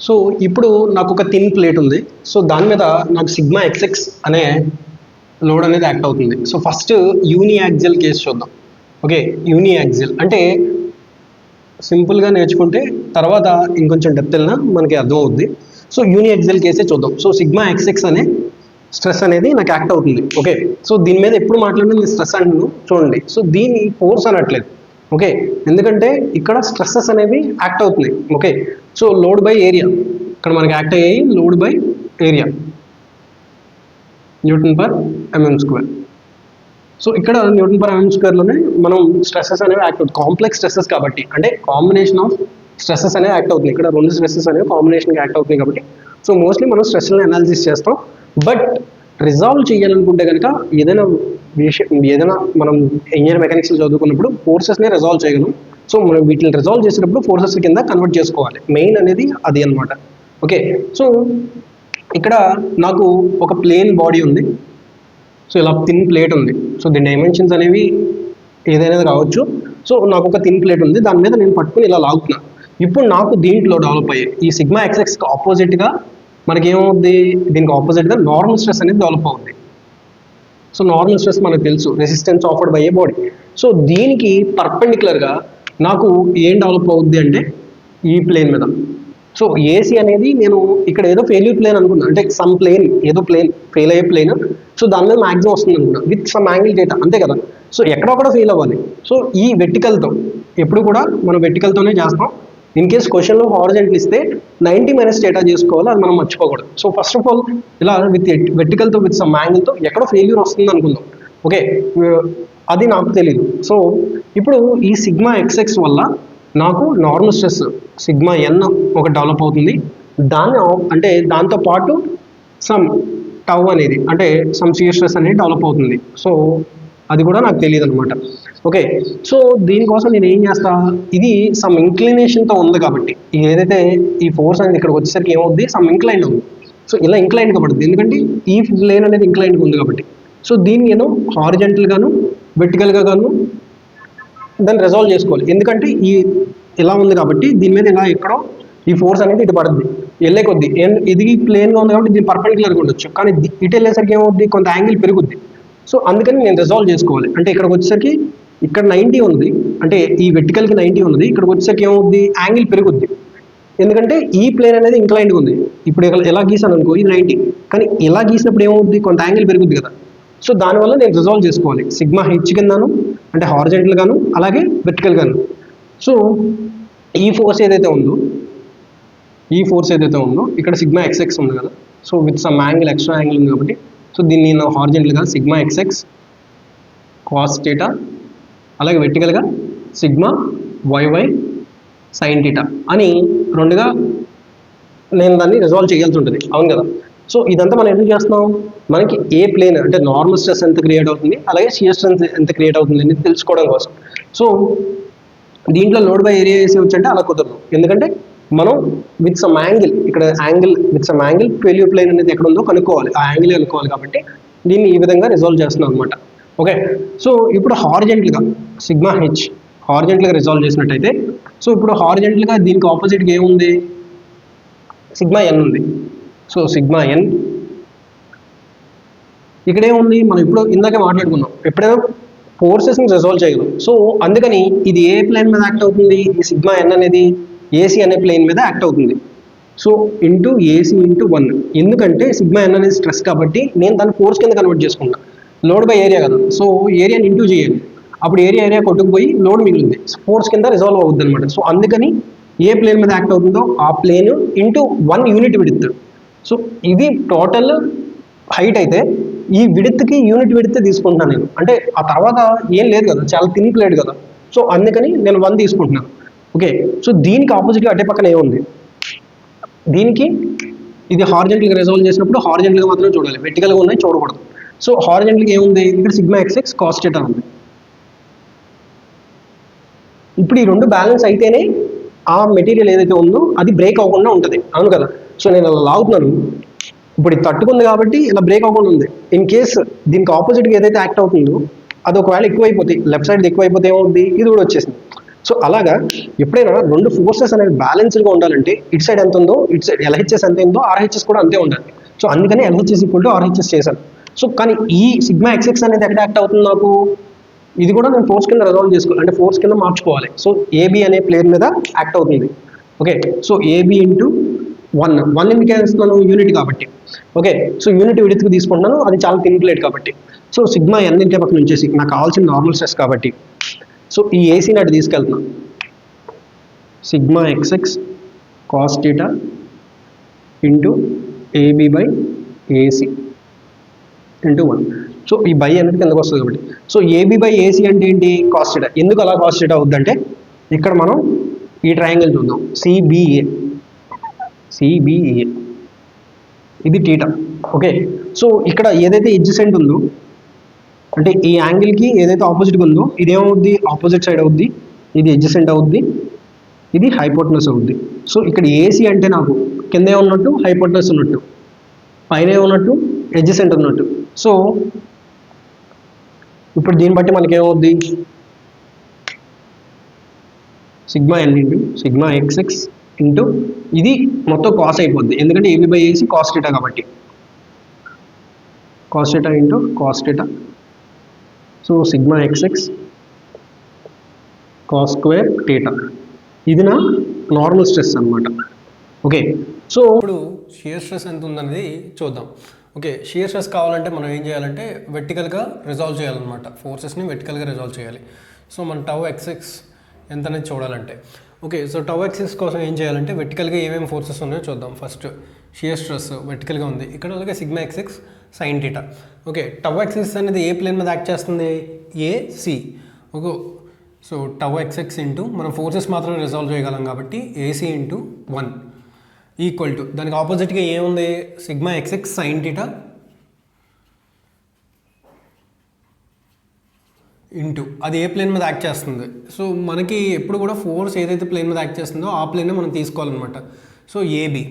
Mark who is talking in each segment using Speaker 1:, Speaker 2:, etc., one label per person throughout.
Speaker 1: So ఇప్పుడు నాకు ఒక థిన్ ప్లేట్ ఉంది. సో దాని మీద నాకు సిగ్మా ఎక్స్ఎక్స్ అనే లోడ్ అనేది యాక్ట్ అవుతుంది. సో ఫస్ట్ యూనియాక్సిల్ కేసు చూద్దాం. ఓకే, యూనియాక్సిల్ అంటే సింపుల్గా నేర్చుకుంటే తర్వాత ఇంకొంచెం డెప్త్ వెళ్ళినా మనకి అర్థం అవుద్ది. సో యూనియాక్సిల్ కేసే చూద్దాం. సో సిగ్మా ఎక్స్ఎక్స్ అనే స్ట్రెస్ అనేది నాకు యాక్ట్ అవుతుంది. ఓకే, సో దీని మీద ఎప్పుడు మాట్లాడిన స్ట్రెస్ అంటున్నాను చూడండి. సో దీన్ని ఫోర్స్ అనట్లేదు. ఓకే, ఎందుకంటే ఇక్కడ స్ట్రెస్సెస్ అనేవి యాక్ట్ అవుతున్నాయి. Okay, so load by area ఇక్కడ మనకి యాక్ట్ అయ్యాయి. Load by area Newton per MM square. So ఇక్కడ న్యూటన్ పర్ ఎంఎం స్క్వేర్లోనే మనం స్ట్రెస్సెస్ అనేవి యాక్ట్ అవుతుంది. కాంప్లెక్స్ స్ట్రెస్సెస్ కాబట్టి అంటే కాంబినేషన్ ఆఫ్ స్ట్రెస్సెస్ అనేవి యాక్ట్ అవుతుంది. ఇక్కడ రెండు స్ట్రెస్సెస్ అనేవి కాంబినేషన్గా యాక్ట్ అవుతుంది కాబట్టి సో మోస్ట్లీ మనం స్ట్రెస్లను అనాలిసిస్ చేస్తాం. బట్ రిజాల్వ్ చేయాలనుకుంటే కనుక ఏదైనా మనం ఇంజనీర్ మెకానిక్స్ చదువుకున్నప్పుడు ఫోర్సెస్ని రిజాల్వ్ చేయగలం. సో మనం వీటిని రిజాల్వ్ చేసేటప్పుడు ఫోర్సెస్ కింద కన్వర్ట్ చేసుకోవాలి. మెయిన్ అనేది అది అనమాట. ఓకే, సో ఇక్కడ నాకు ఒక ప్లేన్ బాడీ ఉంది. సో ఇలా థిన్ ప్లేట్ ఉంది. సో దీని డైమెన్షన్స్ అనేవి ఏదైనా కావచ్చు. సో నాకు ఒక థిన్ ప్లేట్ ఉంది, దాని మీద నేను పట్టుకుని ఇలా లాగుతున్నా. ఇప్పుడు నాకు దీంట్లో డెవలప్ అయ్యాయి ఈ సిగ్మా ఎక్స్ఎక్స్కి ఆపోజిట్గా మనకి ఏమవుద్ది, దీనికి ఆపోజిట్గా నార్మల్ స్ట్రెస్ అనేది డెవలప్ అవుతుంది. సో నార్మల్ స్ట్రెస్ మనకు తెలుసు, resistance offered by A body. So దీనికి పర్పెండిక్యులర్గా నాకు ఏం డెవలప్ అవుద్ది అంటే ఈ ప్లేన్ మీద. సో ఏసీ అనేది నేను ఇక్కడ ఏదో ఫెయిల్యూర్ ప్లేన్ అనుకున్నా, అంటే సమ్ ప్లేన్ ఏదో ప్లేన్ ఫెయిల్ అయ్యే ప్లేన్. సో దాని మీద మ్యాక్సిమం వస్తుంది అనుకున్నా విత్ సమ్ యాంగిల్ డేటా, అంతే కదా. సో ఎక్కడొక్కడ ఫెయిల్ అవ్వాలి. సో ఈ వెర్టికల్తో ఎప్పుడు కూడా మనం వెర్టికల్తోనే చేస్తాం. ఇన్ కేస్ క్వశ్చన్లో హారిజాంటల్ ఇస్తే 90 మైనస్ డేటా చేసుకోవాలి, అది మనం మర్చిపోకూడదు. సో ఫస్ట్ ఆఫ్ ఆల్ ఇలా విత్ వెర్టికల్తో విత్ సమ్ యాంగిల్తో ఎక్కడో ఫెయిల్యూర్ వస్తుంది అనుకుందాం. ఓకే, అది నాకు తెలియదు. సో ఇప్పుడు ఈ సిగ్మా ఎక్స్ఎక్స్ వల్ల నాకు నార్మల్ స్ట్రెస్ సిగ్మా ఎన్ ఒక డెవలప్ అవుతుంది. దాన్ని అంటే దాంతోపాటు సమ్ టౌ అనేది అంటే సమ్ షియర్ స్ట్రెస్ అనేది డెవలప్ అవుతుంది. సో అది కూడా నాకు తెలియదు అనమాట. ఓకే, సో దీనికోసం నేను ఏం చేస్తా, ఇది సమ్ ఇంక్లినేషన్తో ఉంది కాబట్టి ఏదైతే ఈ ఫోర్స్ అనేది ఇక్కడికి వచ్చేసరికి ఏమవుద్ది, సమ్ ఇంక్లైన్ ఉంది. సో ఇలా ఇంక్లైన్గా పడుతుంది ఎందుకంటే ఈ ప్లేన్ అనేది ఇంక్లైన్గా ఉంది కాబట్టి. సో దీన్ని నేను హారిజెంటల్గాను వెర్టికల్గా గాను దాన్ని రిజాల్వ్ చేసుకోవాలి. ఎందుకంటే ఈ ఇలా ఉంది కాబట్టి దీని మీద ఇలా ఎక్కడో ఈ ఫోర్స్ అనేది ఇటు పడుద్ది వెళ్ళే కొద్ది. ఇది ప్లేన్గా ఉంది కాబట్టి దీన్ని పర్పెండిక్యులర్గా ఉండొచ్చు, కానీ ఇటు వెళ్ళేసరికి ఏమవుద్ది, కొంత యాంగిల్ పెరుగుద్ది. సో అందుకని నేను రిజాల్వ్ చేసుకోవాలి. అంటే ఇక్కడికి వచ్చేసరికి ఇక్కడ 90 ఉంది, అంటే ఈ వెర్టికల్కి 90 ఉంది, ఇక్కడికి వచ్చేసరికి ఏమవుద్ది, యాంగిల్ పెరుగుద్ది. ఎందుకంటే ఈ ప్లేన్ అనేది ఇంక్లైన్డ్గా ఉంది. ఇప్పుడు ఎలా గీసాను అనుకో ఇది 90, కానీ ఇలా గీసినప్పుడు ఏమవుద్ది, కొంత యాంగిల్ పెరుగుద్ది కదా. సో దానివల్ల నేను రిజాల్వ్ చేసుకోవాలి సిగ్మా హెచ్ కిందను, అంటే హారిజెంటల్ గాను అలాగే వెర్టికల్ గాను. సో ఈ ఫోర్స్ ఏదైతే ఉందో ఇక్కడ సిగ్మా ఎక్స్ఎక్స్ ఉంది కదా. So with some angle extra angle ఉంది కాబట్టి సో దీన్ని నేను హారిజెంటల్గా సిగ్మా ఎక్స్ఎక్స్ కాస్ థీటా, అలాగే వెర్టికల్గా సిగ్మా వైవై సైన్ థీటా అని రెండుగా నేను దాన్ని రిజాల్వ్ చేయాల్సి ఉంటుంది. అవును కదా. సో ఇదంతా మనం ఎందుకు చేస్తున్నాం, మనకి ఏ ప్లేన్ అంటే నార్మల్ స్ట్రెస్ ఎంత క్రియేట్ అవుతుంది అలాగే షియర్ స్ట్రెస్ ఎంత క్రియేట్ అవుతుంది అనేది తెలుసుకోవడం కోసం. సో దీంట్లో లోడ్ బై ఏరియా వేసి వచ్చంటే అలా కుదరదు, ఎందుకంటే మనం విత్ సమ్ యాంగిల్ ఇక్కడ angle with some angle failure plane అనేది ఎక్కడ ఉందో కనుక్కోవాలి, ఆ యాంగిల్ కనుక్కోవాలి. కాబట్టి దీన్ని ఈ విధంగా రిజాల్వ్ చేస్తున్నాం అనమాట. ఓకే, సో ఇప్పుడు హారిజెంటల్గా సిగ్మా హెచ్ హారిజెంటల్గా రిజాల్వ్ చేసినట్టయితే సో ఇప్పుడు హారిజెంటల్గా దీనికి ఆపోజిట్గా ఏముంది, సిగ్మా ఎన్ ఉంది. సో సిగ్మా ఎన్ ఇక్కడేముంది, మనం ఇప్పుడు ఇందాకే మాట్లాడుకున్నాం, ఎప్పుడైనా ఫోర్సెస్ని రిజాల్వ్ చేయగలం. సో అందుకని ఇది ఏ ప్లేన్ మీద యాక్ట్ అవుతుంది, ఈ సిగ్మా ఎన్ అనేది ఏసీ అనే ప్లేన్ మీద యాక్ట్ అవుతుంది. సో ఇంటూ ఏసీ ఇంటూ 1, ఎందుకంటే సిగ్మా ఎన్ అనేది స్ట్రెస్ కాబట్టి నేను దాన్ని ఫోర్స్ కింద కన్వర్ట్ చేసుకున్నా. లోడ్ బై ఏరియా కదా, సో ఏరియాని ఇంటూ చేయాలి, అప్పుడు ఏరియా కొట్టుకుపోయి లోడ్ మిగిలింది, ఫోర్స్ కింద రిజాల్వ్ అవుతుంది అనమాట. సో అందుకని ఏ ప్లేన్ మీద యాక్ట్ అవుతుందో ఆ plane into 1 unit width. So ఇది టోటల్ హైట్ అయితే ఈ విడ్త్కి యూనిట్ విడ్త్ తీసుకుంటున్నాను నేను, అంటే ఆ తర్వాత ఏం లేదు కదా, చాలా థిన్ ప్లేట్ కదా. సో అందుకని నేను 1 తీసుకుంటున్నాను. ఓకే, సో దీనికి ఆపోజిట్గా అటే పక్కన ఏముంది, దీనికి ఇది హారిజెంటల్గా రిజాల్వ్ చేసినప్పుడు హారిజెంటల్గా మాత్రమే చూడాలి, వెర్టికల్గా ఉన్నాయి చూడకూడదు. సో హారిజెంటల్గా ఏముంది, ఇక్కడ సిగ్మా ఎక్స్ఎక్స్ కాస్ థీటా ఉంది. ఇప్పుడు ఈ రెండు బ్యాలెన్స్ అయితేనే ఆ మెటీరియల్ ఏదైతే ఉందో అది బ్రేక్ అవ్వకుండా ఉంటుంది. అవును కదా. సో నేను అలా లాగుతున్నాను, ఇప్పుడు ఇది తట్టుకుంది కాబట్టి ఇలా బ్రేక్ అవ్వకుండా ఉంది. ఇన్ కేస్ దీనికి ఆపోజిట్గా ఏదైతే యాక్ట్ అవుతుందో అది ఒకవేళ ఎక్కువైపోతే, లెఫ్ట్ సైడ్ ఎక్కువైపోతే ఏమవుతుంది, ఇది కూడా వచ్చేసింది. సో అలాగా ఎప్పుడైనా రెండు ఫోర్సెస్ అనేవి బ్యాలెన్స్డ్గా ఉండాలంటే ఇటు సైడ్ ఎంత ఉందో ఇటు సైడ్ ఎల్హెచ్ఎస్ ఎంత ఉందో ఆర్హెచ్ఎస్ కూడా అంతే ఉండాలి. సో అందుకని ఎల్హెచ్ఎస్ ఈక్వల్ టు ఆర్హెచ్ఎస్ చేశాను. సో కానీ ఈ సిగ్మా ఎక్స్ఎక్స్ అనేది ఎక్కడ యాక్ట్ అవుతుంది నాకు, ఇది కూడా నేను ఫోర్స్ కింద రిజాల్వ్ చేసుకోవాలి, అంటే ఫోర్స్ కింద మార్చుకోవాలి. సో ఏబి అనే ప్లేన్ మీద యాక్ట్ అవుతుంది. ఓకే, సో ఏబి ఇంటూ 1 ఎందుకు వేస్తున్నాను, యూనిట్ కాబట్టి. ఓకే, సో యూనిట్ విడిత్కి తీసుకుంటున్నాను, అది చాలా థిన్ ప్లేట్ కాబట్టి. సో సిగ్మా ఎన్ ఇంటే పక్కన వచ్చేసి నాకు కావాల్సిన నార్మల్ స్ట్రెస్ కాబట్టి, సో ఈ ఏసీని అటు తీసుకెళ్తున్నాను. Sigma x x cos theta into AB by AC into 1. So ఈ బై అనేది కిందకు వస్తుంది కాబట్టి, సో ఏబి బై ఏసీ అంటే ఏంటి, కాస్ థీటా. ఎందుకు అలా కాస్ థీటా అవుద్దంటే ఇక్కడ మనం ఈ ట్రయాంగిల్ చూద్దాం, సిబిఏ ఇది థీటా. ఓకే, సో ఇక్కడ ఏదైతే ఎడ్జసెంట్ ఉందో, అంటే ఈ యాంగిల్కి ఏదైతే ఆపోజిట్గా ఉందో ఇదేమవుద్ది, ఆపోజిట్ సైడ్ అవుద్ది, ఇది ఎడ్జసెంట్ అవుద్ది, ఇది హైపోటనస్ అవుద్ది. సో ఇక్కడ ఏసీ అంటే నాకు కిందే ఉన్నట్టు హైపోటనస్ ఉన్నట్టు, పైన ఉన్నట్టు ఎడ్జసెంట్ ఉన్నట్టు. సో ఇప్పుడు దీన్ని బట్టి మనకి ఏమవుద్ది, sigma n into sigma x x into ఇది మొత్తం కాస్ అయిపోద్ది, ఎందుకంటే AB by AC cos theta కాబట్టి, cos theta into cos theta. So sigma x x cos square theta, ఇది నా నార్మల్ స్ట్రెస్ అనమాట. ఓకే, సో ఇప్పుడు షియర్ స్ట్రెస్ ఎంత ఉందనేది చూద్దాం. ఓకే, షియర్ స్ట్రెస్ కావాలంటే మనం ఏం చేయాలంటే వెర్టికల్గా రిజాల్వ్ చేయాలన్నమాట, ఫోర్సెస్ని వెర్టికల్గా రిజాల్వ్ చేయాలి. సో మన టౌ ఎక్స్ఎక్స్ ఎంత అనేది చూడాలంటే, ఓకే, సో టౌ ఎక్స్ఎక్స్ కోసం ఏం చేయాలంటే వెర్టికల్గా ఏమేమి ఫోర్సెస్ ఉన్నాయో చూద్దాం. ఫస్ట్ షియర్ స్ట్రెస్ వెర్టికల్గా ఉంది, ఇక్కడ అలాగే sigma XX sine theta. Okay, tau x x అనేది ఏ ప్లేన్ మీద యాక్ట్ చేస్తుంది, AC. Okay, so tau x x into మనం ఫోర్సెస్ మాత్రమే రిజాల్వ్ చేయగలం కాబట్టి ఏసీ ఇంటూ 1 ఈక్వల్ టు దానికి ఆపోజిట్గా ఏముంది, sigma XX sine theta into అది ఏ ప్లేన్ మీద యాక్ట్ చేస్తుంది. సో మనకి ఎప్పుడు కూడా ఫోర్స్ ఏదైతే ప్లేన్ మీద యాక్ట్ చేస్తుందో ఆ ప్లేన్నే మనం తీసుకోవాలన్నమాట. So AB,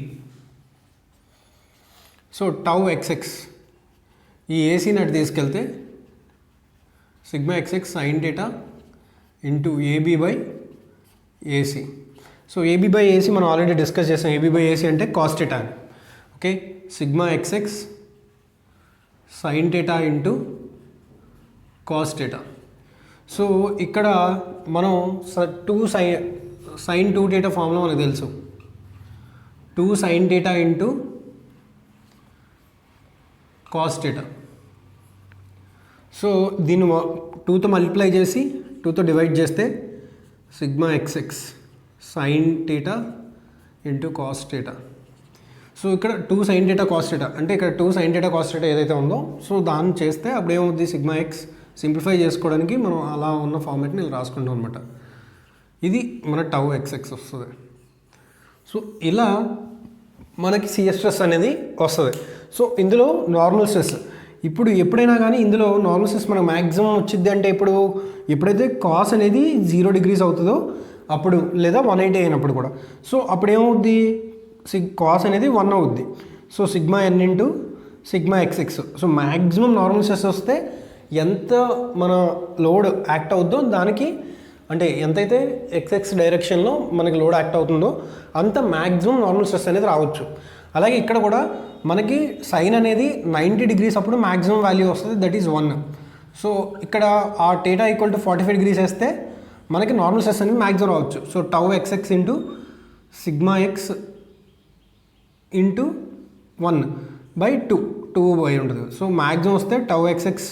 Speaker 1: so tau XX ఈ ఏసీని అటు తీసుకెళ్తే sigma XX sine theta into AB by AC. So AB by AC మనం ఆల్రెడీ డిస్కస్ చేసాం, ఏబి బై ఏసీ అంటే కాస్ థీటా అని. Okay, sigma XX sine theta into cos theta. So ఇక్కడ మనం సైన్ 2 థీటా ఫార్ములా మనకు తెలుసు, 2 sine theta into cos theta. So దీన్ని 2తో మల్టిప్లై చేసి 2తో డివైడ్ చేస్తే sigma XX sine theta into cos theta. So ఇక్కడ 2 సైన్ థీటా కాస్ థీటా అంటే ఇక్కడ 2 సైన్ థీటా కాస్ థీటా ఏదైతే ఉందో, సో దాన్ని చేస్తే అప్పుడు ఏమవుద్ది, సిగ్మా ఎక్స్ సింప్లిఫై చేసుకోవడానికి మనం అలా ఉన్న ఫార్మాట్ని ఇలా రాసుకుంటాం అనమాట. ఇది మన టౌ ఎక్స్ఎక్స్ వస్తుంది. సో ఇలా మనకి సిఎస్ స్ట్రెస్ అనేది వస్తుంది. సో ఇందులో నార్మల్ స్ట్రెస్, ఇప్పుడు ఎప్పుడైనా కానీ ఇందులో నార్మల్ స్ట్రెస్ మనకు మ్యాక్సిమం వచ్చింది అంటే ఎప్పుడైతే కాస్ అనేది 0 డిగ్రీస్ అవుతుందో అప్పుడు, లేదా 180 అయినప్పుడు కూడా. సో అప్పుడు ఏమవుద్ది, కాస్ అనేది 1 అవుద్ది. So sigma n into sigma x x. So maximum normal stress వస్తే ఎంత మన లోడ్ యాక్ట్ అవుద్దో దానికి, అంటే ఎంతైతే ఎక్స్ఎక్స్ డైరెక్షన్లో మనకి లోడ్ యాక్ట్ అవుతుందో అంత మ్యాక్సిమం నార్మల్ స్ట్రెస్ అనేది రావచ్చు. అలాగే ఇక్కడ కూడా మనకి సైన్ అనేది 90 డిగ్రీస్ అప్పుడు మ్యాక్సిమం వాల్యూ వస్తుంది, దట్ ఈజ్ 1. సో ఇక్కడ ఆ థీటా ఈక్వల్ టు 45 డిగ్రీస్ వేస్తే మనకి నార్మల్ స్ట్రెస్ అనేది మ్యాక్సిమం రావచ్చు. So tau x x into sigma x into 1/2 by ఉంటుంది. సో మ్యాక్సిమం వస్తే tau x x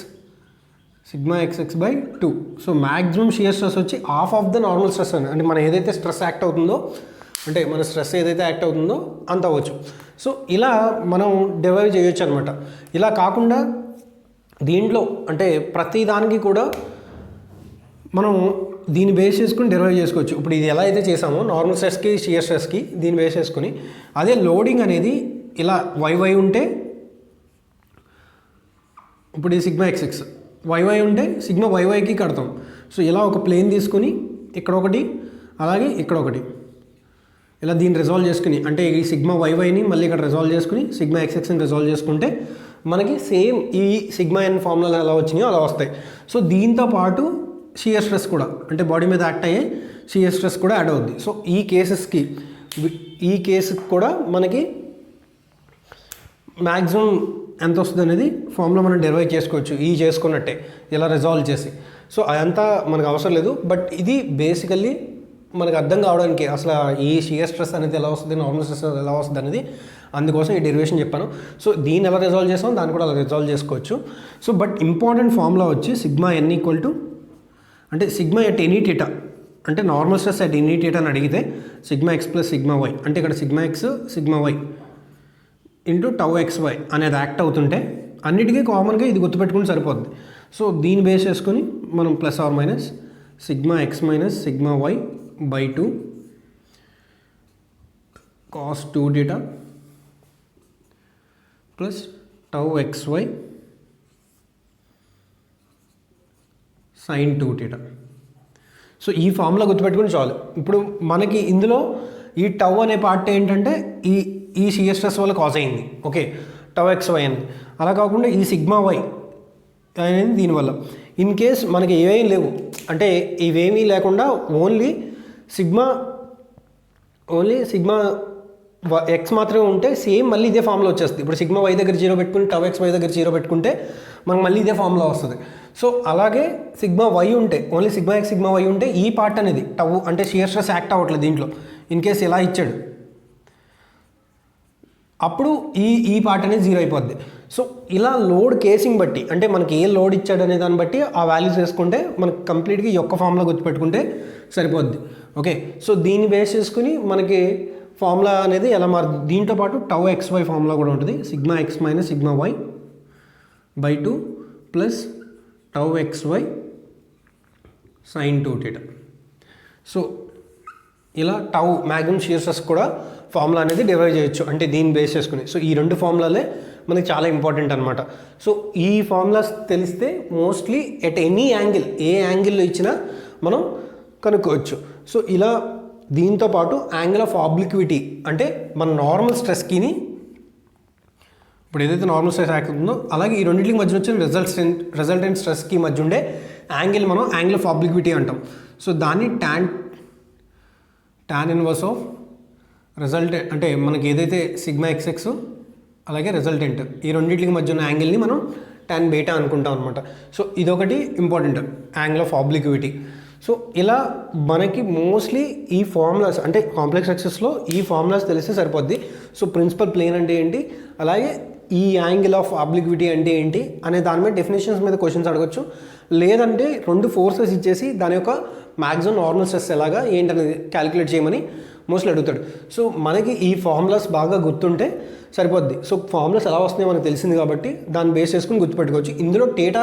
Speaker 1: sigma x x by 2. So maximum shear stress వచ్చి half of the normal stress అని, అంటే మన ఏదైతే స్ట్రెస్ యాక్ట్ అవుతుందో, అంటే మన స్ట్రెస్ ఏదైతే యాక్ట్ అవుతుందో అంత అవ్వచ్చు. సో ఇలా మనం డిరైవ్ చేయొచ్చు అనమాట. ఇలా కాకుండా దీంట్లో అంటే ప్రతి దానికి కూడా మనం దీన్ని బేస్ చేసుకుని డిరైవ్ చేసుకోవచ్చు. ఇప్పుడు ఇది ఎలా అయితే చేసామో నార్మల్ స్ట్రెస్కి షియర్ స్ట్రెస్కి దీన్ని బేస్ చేసుకుని, అదే లోడింగ్ అనేది ఇలా వైవై ఉంటే, ఇప్పుడు ఈ సిగ్మా ఎక్స్ఎక్స్ వైవై ఉంటే సిగ్మా వైవైకి కడతాం. సో ఇలా ఒక ప్లేన్ తీసుకుని ఇక్కడ ఒకటి అలాగే ఇక్కడ ఒకటి ఇలా దీన్ని రిజాల్వ్ చేసుకుని, అంటే ఈ సిగ్మా వైవైని మళ్ళీ ఇక్కడ రిజాల్వ్ చేసుకుని సిగ్మా ఎక్స్ఎక్స్ని రిజాల్వ్ చేసుకుంటే మనకి సేమ్ ఈ సిగ్మా ఎన్ ఫార్ములాలు ఎలా వచ్చినాయో అలా వస్తాయి. సో దీంతో పాటు షియర్ స్ట్రెస్ కూడా, అంటే బాడీ మీద యాక్ట్ అయ్యే షియర్ స్ట్రెస్ కూడా యాడ్ అవుద్ది. సో ఈ కేసుకి కూడా మనకి మ్యాక్సిమం ఎంత వస్తుంది అనేది ఫార్ములా మనం డెరైవ్ చేసుకోవచ్చు ఈ చేసుకున్నట్టే ఇలా రిజాల్వ్ చేసి. సో అదంతా మనకు అవసరం లేదు, బట్ ఇది బేసికల్లీ మనకు అర్థం కావడానికి అసలు ఈ షియర్ స్ట్రెస్ అనేది ఎలా వస్తుంది, నార్మల్ స్ట్రెస్ ఎలా వస్తుంది అనేది అందుకోసం ఈ డెరివేషన్ చెప్పాను. సో దీన్ని ఎలా రిజాల్వ్ చేస్తాం దాన్ని కూడా అలా రిజాల్వ్ చేసుకోవచ్చు. సో బట్ ఇంపార్టెంట్ ఫార్ములా వచ్చి సిగ్మా ఎన్ ఈక్వల్ టు అంటే సిగ్మా ఎట్ ఎనీ టీటా అంటే normal stress at any theta అని అడిగితే sigma X plus sigma Y అంటే ఇక్కడ sigma X sigma Y into tau X Y అనేది act అవుతుంటే అన్నిటికీ కామన్గా ఇది గుర్తుపెట్టుకుని సరిపోద్ది. సో దీన్ని బేస్ చేసుకొని మనం plus or minus sigma X minus sigma Y by 2 cos 2 theta plus tau X Y sine 2 theta. So ఈ ఫార్ములా గుర్తుపెట్టుకుని చాలు. ఇప్పుడు మనకి ఇందులో ఈ టౌ అనే పార్ట్ ఏంటంటే ఈ షియర్ స్ట్రెస్ వల్ల కాజ్ అయింది, ఓకే, టౌ ఎక్స్ వై అని. అలా కాకుండా ఈ సిగ్మా వై అనేది దీనివల్ల. ఇన్ కేస్ మనకి ఏమేమి లేవు అంటే ఇవేమీ లేకుండా ఓన్లీ సిగ్మా ఎక్స్ మాత్రమే ఉంటే సేమ్ మళ్ళీ ఇదే ఫార్ములా వచ్చేస్తుంది. ఇప్పుడు సిగ్మా వై దగ్గర 0 పెట్టుకుని టౌ ఎక్స్ వై దగ్గర 0 పెట్టుకుంటే మనకు మళ్ళీ ఇదే ఫార్ములా వస్తుంది. సో అలాగే సిగ్మా వై ఉంటే only sigma X sigma why ఉంటే ఈ పార్ట్ అనేది టౌ అంటే షియర్ స్ట్రెస్ యాక్ట్ అవ్వట్లేదు దీంట్లో. ఇన్ కేస్ ఇలా ఇచ్చాడు అప్పుడు ఈ పార్ట్ అనేది 0 అయిపోద్ది. సో ఇలా లోడ్ కేసింగ్ బట్టి అంటే మనకి ఏ లోడ్ ఇచ్చాడు అనే దాన్ని బట్టి ఆ వాల్యూస్ వేసుకుంటే మనకి కంప్లీట్గా ఈ యొక్క ఫార్ములా గుర్తుపెట్టుకుంటే సరిపోద్ది. ఓకే, సో దీన్ని బేస్ చేసుకుని మనకి ఫార్ములా అనేది ఎలా మారుతుంది. దీంతో పాటు టౌ ఎక్స్ వై ఫార్ములా కూడా ఉంటుంది. Sigma X minus sigma Y by 2 plus tau X Y sine 2 theta. So ఇలా టౌ మ్యాక్సిమం షియర్ స్ట్రెస్ కూడా ఫార్ములా అనేది డిరైవ్ చేయొచ్చు అంటే దీన్ని బేస్ చేసుకుని. సో ఈ రెండు ఫార్ములాలే మనకి చాలా ఇంపార్టెంట్ అనమాట. సో ఈ ఫార్ములాస్ తెలిస్తే mostly at any angle A యాంగిల్లో ఇచ్చినా మనం కనుక్కోవచ్చు. సో ఇలా దీంతో పాటు యాంగిల్ ఆఫ్ ఆబ్లిక్విటీ అంటే మన నార్మల్ స్ట్రెస్కిని ఇప్పుడు ఏదైతే నార్మల్ స్ట్రెస్ యాక్ట్ ఉందో అలాగే ఈ రెండింటికి మధ్య వచ్చిన రిజల్టెంట్ స్ట్రెస్కి మధ్య ఉండే యాంగిల్ మనం యాంగిల్ ఆఫ్ ఆబ్లిక్విటీ అంటాం. సో దాన్ని టాన్ ఇన్వర్స్ ఆఫ్ రిజల్టెంట్ అంటే మనకి ఏదైతే సిగ్మా ఎక్స్ఎక్స్ అలాగే రిజల్టెంట్ ఈ రెండింటికి మధ్య ఉన్న యాంగిల్ని మనం టాన్ బీటా అనుకుంటాం అనమాట. సో ఇదొకటి ఇంపార్టెంట్ యాంగిల్ ఆఫ్ ఆబ్లిక్విటీ. సో ఇలా మనకి మోస్ట్లీ ఈ ఫార్ములాస్ అంటే కాంప్లెక్స్ స్ట్రక్చర్స్లో ఈ ఫార్ములాస్ తెలిస్తే సరిపోద్ది. సో ప్రిన్సిపల్ ప్లేన్ అంటే ఏంటి అలాగే ఈ యాంగిల్ ఆఫ్ ఆబ్లిక్విటీ అంటే ఏంటి అనే దాని మీద డెఫినేషన్స్ మీద క్వశ్చన్స్ అడగచ్చు. లేదంటే రెండు ఫోర్సెస్ ఇచ్చేసి దాని యొక్క మ్యాక్సిమం నార్మల్ స్ట్రెస్ ఎలాగా ఏంటనేది క్యాలిక్యులేట్ చేయమని మోస్ట్లీ అడుగుతాడు. సో మనకి ఈ ఫార్ములాస్ బాగా గుర్తుంటే సరిపోద్ది. సో ఫార్ములాస్ ఎలా వస్తున్నాయో మనకు తెలిసింది కాబట్టి దాన్ని బేస్ చేసుకుని గుర్తుపెట్టుకోవచ్చు. ఇందులో డేటా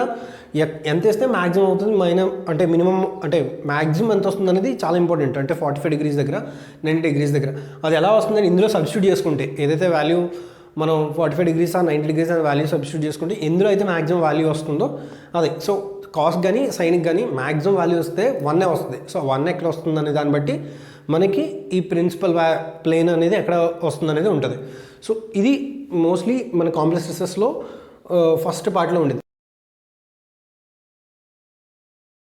Speaker 1: ఎంత వేస్తే మ్యాక్సిమం అవుతుంది అంటే మినిమం అంటే మ్యాక్సిమం ఎంత వస్తుంది అనేది చాలా ఇంపార్టెంట్. అంటే 45 డిగ్రీస్ దగ్గర 90 డిగ్రీస్ దగ్గర అది ఎలా వస్తుందని ఇందులో సబ్స్టిట్యూట్ చేసుకుంటే ఏదైతే వాల్యూ మనం 45 డిగ్రీస్ 90 డిగ్రీస్ అనే వాల్యూ సబ్స్టిట్యూట్ చేసుకుంటే ఎందులో అయితే మ్యాక్సిమం వాల్యూ వస్తుందో అదే. సో కాస్ కానీ సైన్కి కానీ మ్యాక్సిమం వాల్యూ వస్తే 1 వస్తుంది. సో 1 ఎక్కడ వస్తుంది అనే దాన్ని బట్టి మనకి ఈ ప్రిన్సిపల్ ప్లేన్ అనేది ఎక్కడ వస్తుంది అనేది ఉంటుంది. సో ఇది మోస్ట్లీ మన కాంప్లెక్స్ స్ట్రెసెస్లో ఫస్ట్ పార్ట్లో ఉండిద్ది.